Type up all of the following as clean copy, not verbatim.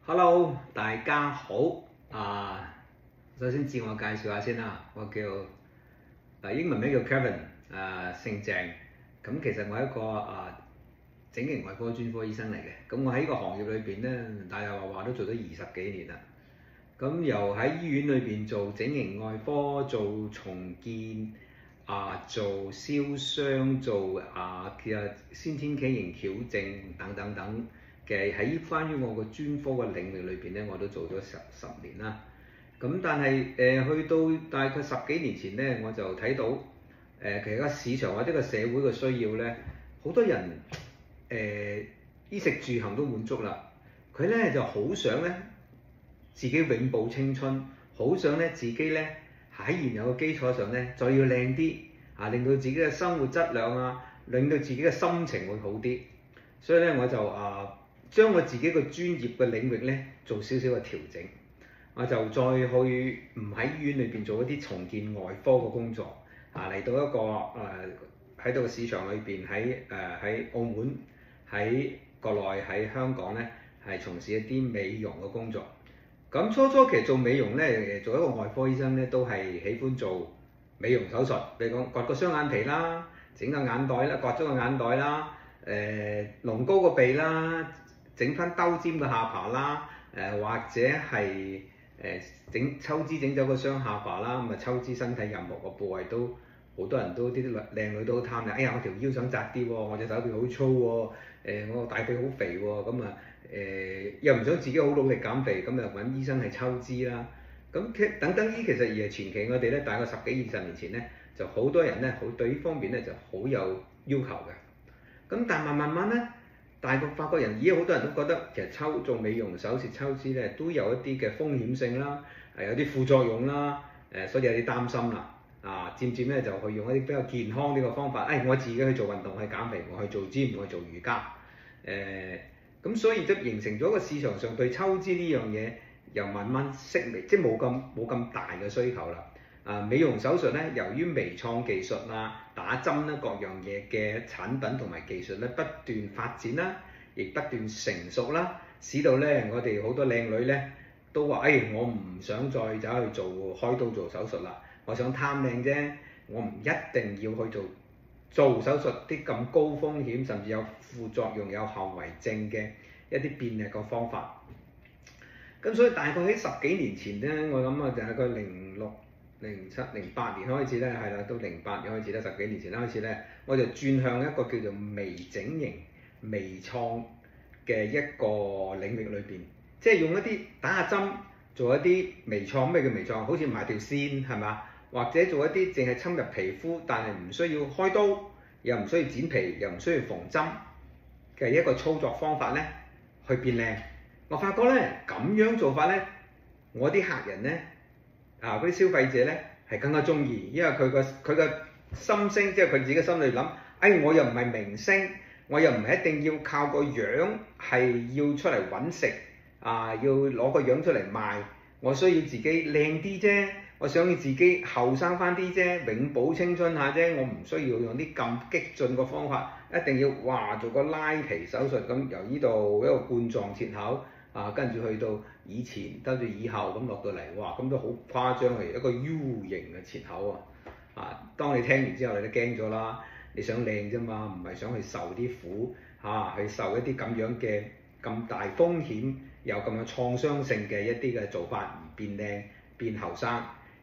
Hello，大家好。首先自我介紹下先啦，我叫英文名叫 Kevin，姓鄭。咁其實我係一個整形外科專科醫生嚟嘅。咁我喺呢個行業裏邊咧，大大話話都做咗20幾年啦。咁由喺醫院裏邊做整形外科、做重建、做燒傷、做嘅先天畸形矯正等等嘅，喺關於我個專科嘅領域裏邊咧，我都做咗十年啦。咁但係去到大概10幾年前咧，我就睇到其實個市場或者個社會嘅需要咧，好多人衣食住行都滿足啦，佢咧就好想咧自己永葆青春，好想咧自己咧喺現有嘅基礎上咧再要靚啲令到自己嘅生活質量令到自己嘅心情會好啲。所以咧我就將我自己個專業嘅領域咧做少少嘅調整，我就再去唔喺醫院裏邊做一啲重建外科嘅工作嚟到一個喺度嘅市場裏邊，喺澳門、喺國內、喺香港咧係從事一啲美容嘅工作。咁初期做美容咧，做一個外科醫生咧，都係喜歡做美容手術，譬如講割個雙眼皮啦，整個眼袋啦，割咗個眼袋啦，隆高個鼻啦，整翻兜尖嘅下巴啦，或者係抽脂整走個雙下巴啦，咁抽脂身體任何個部位都好多人都啲靚女都好貪嘅。哎呀，我條腰想窄啲喎，我隻手臂好粗喎，我個大髀好肥喎，咁又唔想自己好努力減肥，咁就揾醫生係抽脂啦。咁等等其實而係前期我哋咧，大概10幾20年前咧，就好多人咧好對呢方面咧就好有要求嘅。咁但慢慢咧，大個發覺人好多人都覺得其實做美容手術抽脂咧都有一啲嘅風險性啦，有啲副作用啦，所以有啲擔心啦。漸漸咧就去用一啲比較健康啲嘅方法，我自己去做運動去減肥，我去做 gym，我去做瑜伽。咁所以就形成咗個市場上對抽脂呢樣嘢又慢慢式微，即係冇咁大嘅需求啦。美容手術咧，由於微創技術打針啦各樣嘢嘅產品同埋技術咧不斷發展啦，亦不斷成熟啦，使到咧我哋好多靚女咧都話：我唔想再走去開刀做手術啦，我想貪靚啫，我唔一定要去做手術啲咁高風險，甚至有副作用、有後遺症嘅一啲便利嘅方法。咁所以大概喺10幾年前咧，我諗就係個06、07、08年開始咧，係啦，到08年開始咧，10幾年前開始咧，我就轉向一個叫做微整形、微創嘅一個領域裏邊，即係用一啲打下針，做一啲微創。咩叫微創？好似埋條線係嘛？或者做一啲淨係侵入皮膚，但係唔需要開刀，又唔需要剪皮，又唔需要縫針嘅一個操作方法咧，去變靚。我發覺咧咁樣做法咧，我啲客人咧嗰啲消費者咧係更加中意，因為佢個心聲，即係佢自己心裏諗，我又唔係明星，我又唔係一定要靠個樣係要出嚟揾食要攞個樣出嚟賣，我需要自己靚啲啫，我想要自己後生翻啲啫，永葆青春下啫，我唔需要用啲咁激進嘅方法，一定要做個拉皮手術咁，由呢度一個冠狀切口跟住去到以前，跟住以後咁落到嚟，咁都好誇張，係一個 U 型嘅切口當你聽完之後，你都驚咗啦，你想靚啫嘛，唔係想去受啲苦去受一啲咁樣嘅咁大風險又咁有創傷性嘅一啲嘅做法而變靚變後生，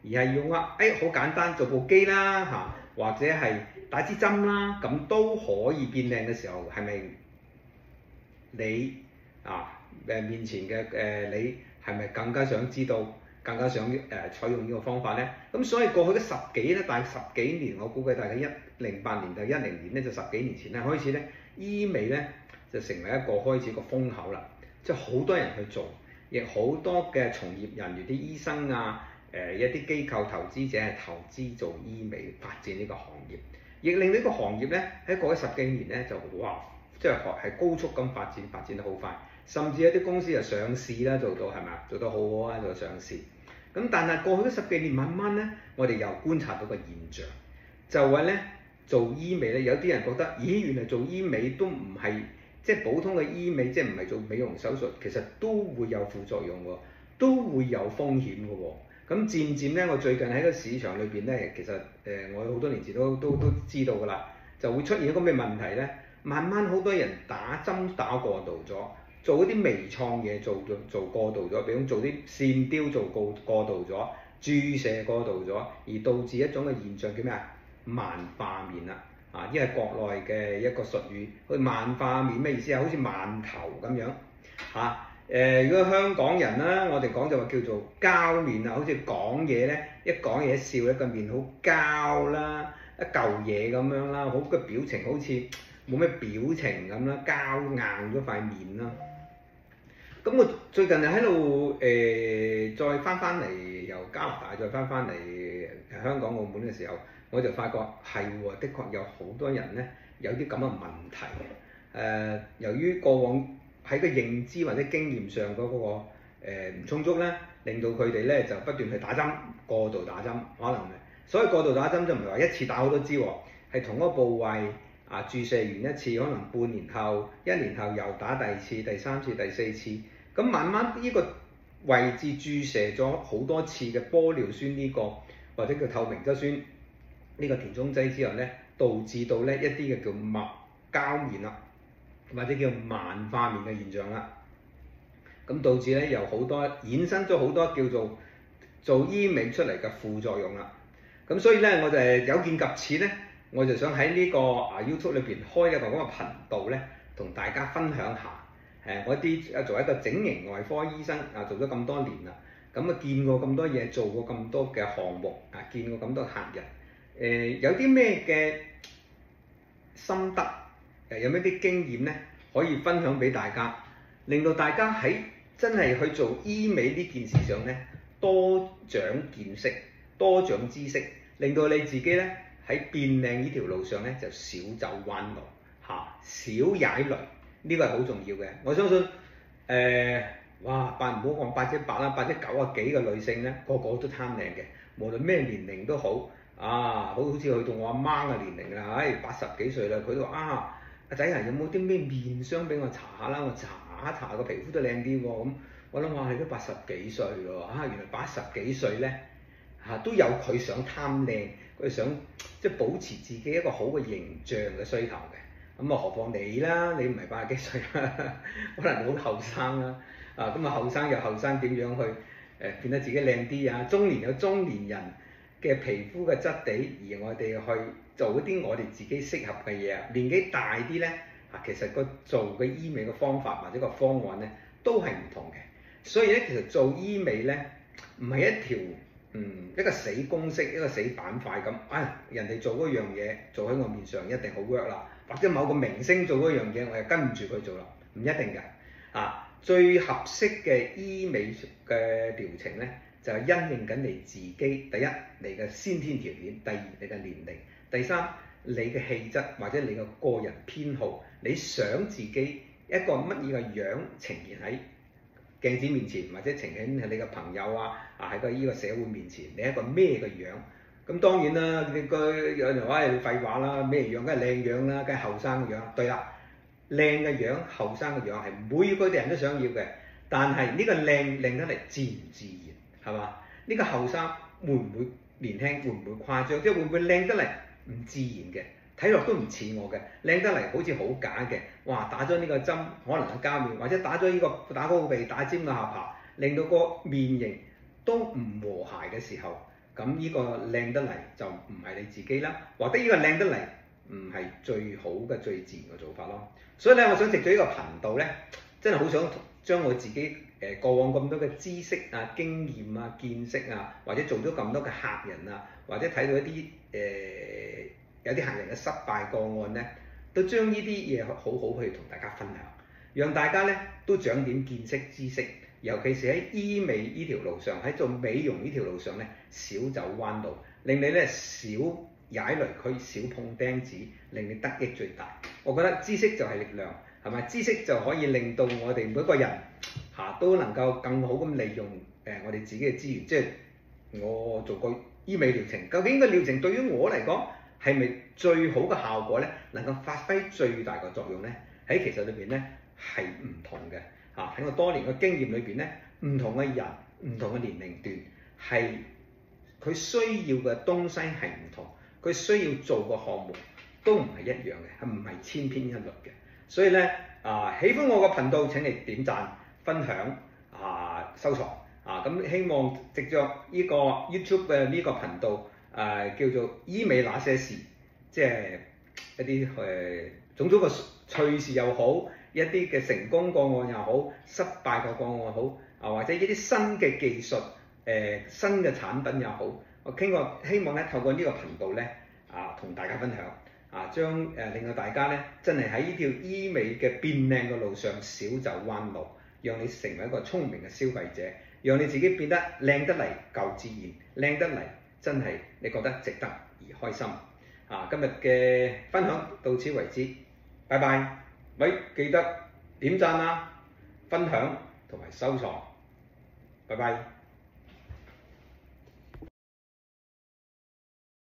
而係用好簡單做部機啦或者係打支針啦，咁都可以變靚嘅時候，係咪你面前嘅你係咪更加想知道，更加想採用呢個方法呢？咁所以過去嘅大概10幾年，我估計大概08年到10年咧，就10幾年前咧開始咧，醫美咧就成為一個開始個風口啦，即係好多人去做，亦好多嘅從業人員啲醫生一啲機構投資者係投資做醫美發展呢個行業，亦令呢個行業咧喺過去10幾年咧就即係高速咁發展得好快，甚至一啲公司就上市啦，做到係咪做得好好做上市。咁但係過去嗰10幾年慢慢咧，我哋又觀察到個現象，就話咧做醫美咧，有啲人覺得，原來做醫美都唔係即係普通嘅醫美，即係唔係做美容手術，其實都會有副作用喎，都會有風險嘅喎。咁漸漸咧，我最近喺個市場裏邊咧，其實我好多年前都知道㗎啦，就會出現一個咩問題咧？慢慢好多人打針打過度咗，做嗰啲微創嘢做過度咗，比如做啲線雕做過度咗，注射過度咗，而導致一種嘅現象叫咩啊？萬化面啦。因為國內嘅一個術語，佢萬化面咩意思啊？好似饅頭咁樣如果香港人啦，我哋講就話叫做膠面啊，好似講嘢咧，一講嘢一笑咧，個面好膠啦，一嚿嘢咁樣啦，好個表情好似冇咩表情咁啦，膠硬咗塊面啦。咁我最近就喺度再翻嚟由加拿大再翻嚟香港澳門嘅時候，我就發覺係喎，的確有好多人咧有啲咁嘅問題。由於過往喺個認知或者經驗上嗰個唔充足咧，令到佢哋咧就不斷去打針，過度打針，可能係。所以過度打針就唔係話一次打好多支喎，係同一個部位注射完一次，可能半年後、1年後又打第二次、第三次、第四次，咁慢慢呢個位置注射咗好多次嘅玻尿酸呢個或者叫透明質酸呢個填充劑之後咧，導致到咧一啲嘅叫墨膠面啦，或者叫萬化面嘅現象啦。咁導致咧有好多衍生咗好多叫做醫美出嚟嘅副作用啦。咁所以咧我就有見及此咧，我就想喺呢個YouTube 裏邊開一個咁嘅頻道咧，同大家分享下我作為一個整形外科醫生做咗咁多年啦，咁見過咁多嘢，做過咁多嘅項目見過咁多客人，有啲咩嘅心得有咩啲經驗咧可以分享俾大家，令到大家喺真係去做醫美呢件事上咧多長見識，多長知識，令到你自己咧喺變靚呢條路上咧就少走彎路少踩雷，呢個係好重要嘅。我相信唔好講100%啦，90%幾嘅女性咧個個都貪靚嘅，無論咩年齡都好好似去到我阿媽嘅年齡啦，80幾歲啦，佢都話阿仔有冇啲咩面霜俾我搽下啦？我搽下個皮膚都靚啲喎。咁我諗你都80幾歲咯原來80幾歲咧都有佢想貪靚，佢想即係保持自己一個好嘅形象嘅需求嘅。咁何況你啦，你唔係80幾歲可能你好後生啦。咁後生又後生，點樣去變得自己靚啲中年有中年人嘅皮膚嘅質地，而我哋去做一啲我哋自己適合嘅嘢。年紀大啲咧其實做嘅醫美嘅方法或者個方案咧都係唔同嘅。所以咧其實做醫美咧唔係一條一個死公式，一個死板塊咁人哋做嗰樣嘢做喺我面上一定好 work 啦，或者某個明星做嗰樣嘢我又跟唔住佢做啦，唔一定㗎最合適嘅醫美嘅療程咧就係因應緊你自己，第一你嘅先天條件，第二你嘅年齡，第三你嘅氣質或者你嘅個人偏好，你想自己一個乜嘢嘅樣呈現喺鏡子面前，或者呈現喺你嘅朋友喺個依個社會面前，你一個咩嘅樣？咁當然啦，有人話你廢話啦，咩樣梗係靚樣啦，梗係後生嘅樣。對啦，靚嘅樣、後生嘅樣係每個人都想要嘅，但係呢個靚得嚟自唔自然係嘛？呢個後生會唔會年輕？會唔會誇張？即係會唔會靚得嚟唔自然嘅？睇落都唔似我嘅，靚得嚟好似好假嘅。哇！打咗呢個針可能係膠面，或者打咗呢個打嗰個鼻打尖嘅下巴，令到個面型都唔和諧嘅時候，咁呢個靚得嚟就唔係你自己啦，或者呢個靚得嚟唔係最好嘅最自然嘅做法咯。所以咧，我想藉咗呢個頻道咧，真係好想將我自己過往咁多嘅知識經驗見識或者做咗咁多嘅客人或者睇到一啲有啲客人嘅失敗個案咧，都將呢啲嘢好好去同大家分享，讓大家咧都長點見識知識，尤其是喺醫美呢條路上，喺做美容呢條路上咧，少走彎路，令你咧少踩雷區，少碰釘子，令你得益最大。我覺得知識就係力量，係咪？知識就可以令到我哋每個人都能夠更好咁利用我哋自己嘅資源。即係我做過醫美療程，究竟個療程對於我嚟講係咪最好嘅效果咧？能夠發揮最大嘅作用咧？喺其實裏邊咧係唔同嘅嚇。喺我多年嘅經驗裏邊咧，唔同嘅人、唔同嘅年齡段係佢需要嘅東西係唔同，佢需要做嘅項目都唔係一樣嘅，係唔係千篇一律嘅。所以咧喜歡我個頻道請你點讚、分享收藏咁希望藉著呢個 YouTube 嘅呢個頻道叫做醫美那些事，即係一啲種種嘅趣事又好，一啲嘅成功個案又好，失敗嘅個案好或者一啲新嘅技術新嘅產品又好，我希望咧透過呢個頻道咧同大家分享將令到大家咧真係喺呢條醫美嘅變靚嘅路上少走彎路，讓你成為一個聰明嘅消費者，讓你自己變得靚得嚟夠自然，靚得嚟真係你覺得值得而開心。今日嘅分享到此為止，拜拜。喂，記得點讚分享同埋收藏，拜拜。